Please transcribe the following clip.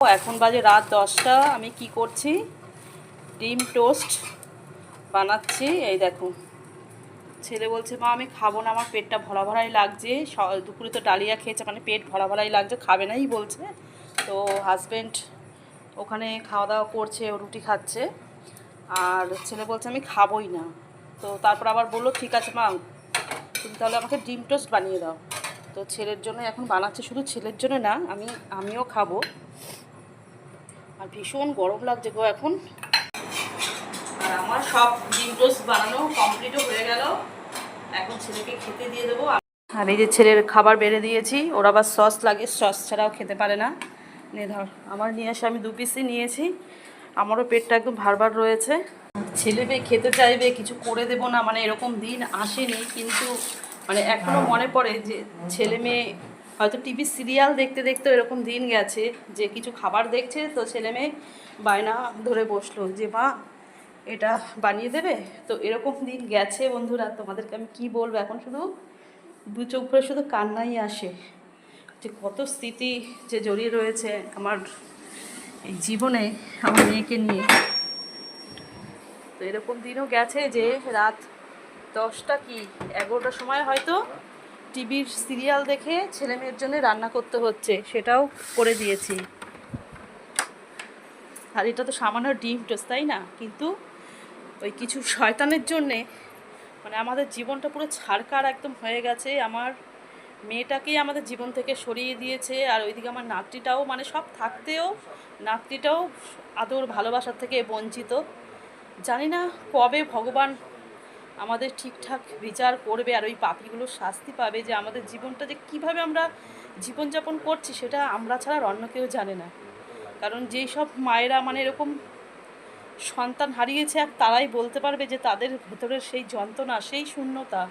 এখন বাজে রাত 10টা। আমি কি করছি, ডিম টোস্ট বানাচ্ছি। এই দেখো, ছেলে বলছে মা আমি খাবো না, আমার পেটটা ভরা ভরাই লাগছে। দুপুরে তো ডালিয়া খেয়েছে, মানে পেট ভরা ভরাই লাগছে, খাবে নাই বলছে। তো হাজব্যান্ড ওখানে খাওয়া দাওয়া করছে, ও রুটি খাচ্ছে, আর ছেলে বলছে আমি খাবোই না। তো তারপর আবার বললো ঠিক আছে মা, তুমি তাহলে আমাকে ডিম টোস্ট বানিয়ে দাও। তো ছেলের জন্য এখন বানাচ্ছে, শুধু ছেলের জন্য না, আমিও খাবো। আর ভীষণ গরম লাগছে গো এখন। আর আমার সব ডিম টোস্ট বানানো কমপ্লিটও হয়ে গেল, এখন ছেলেকে খেতে দিয়ে দেবো। আর এই যে ছেলের খাবার বেড়ে দিয়েছি, ওর আবার সস লাগে, সস ছাড়াও খেতে পারে না। নে ধর, আমার নিয়ে এসে আমি 2 পিসই নিয়েছি, আমারও পেটটা একদম ভারবার রয়েছে। ছেলে মেয়ে খেতে চাইবে, কিছু করে দেবো না, মানে এরকম দিন আসেনি, কিন্তু মানে এখনও মনে পড়ে যে ছেলে মেয়ে হয়তো টিভি সিরিয়াল দেখতে দেখতে এরকম দিন গেছে যে কিছু খাবার দেখছে, তো ছেলে মেয়ে বায়না ধরে বসলো যে মা এটা বানিয়ে দেবে। তো এরকম দিন গেছে বন্ধুরা, তোমাদেরকে আমি কি বলবো, এখন শুধু 2 চোখ ভরে শুধু কান্নাই আসে যে কত স্মৃতি যে জড়িয়ে রয়েছে আমার এই জীবনে আমার মেয়েকে নিয়ে। তো এরকম দিনও গেছে যে রাত 10টা কি 11টার সময় হয়তো টিভির সিরিয়াল দেখে ছেলে মেয়ের জন্য রান্না করতে হচ্ছে, সেটাও করে দিয়েছি। আর এটা তো সামান্য ডিম টোস্ট, তাই না? কিন্তু ওই কিছু শয়তানের জন্যে মানে আমাদের জীবনটা পুরো ছারকার একদম হয়ে গেছে। আমার মেয়েটাকেই আমাদের জীবন থেকে সরিয়ে দিয়েছে, আর ওইদিকে আমার নাতনিটাও, মানে সব থাকতেও নাতনিটাও আদর ভালোবাসার থেকে বঞ্চিত। জানি না কবে ভগবান আমাদের ঠিকঠাক বিচার করবে আর ওই পাপীগুলোর শাস্তি পাবে, যে আমাদের জীবনটা যে কীভাবে আমরা জীবনযাপন করছি সেটা আমরা ছাড়া আর অন্য কেউ জানে না। কারণ যেই সব মায়েরা মানে এরকম সন্তান হারিয়েছে, আর তারাই বলতে পারবে যে তাদের ভেতরের সেই যন্ত্রণা, সেই শূন্যতা।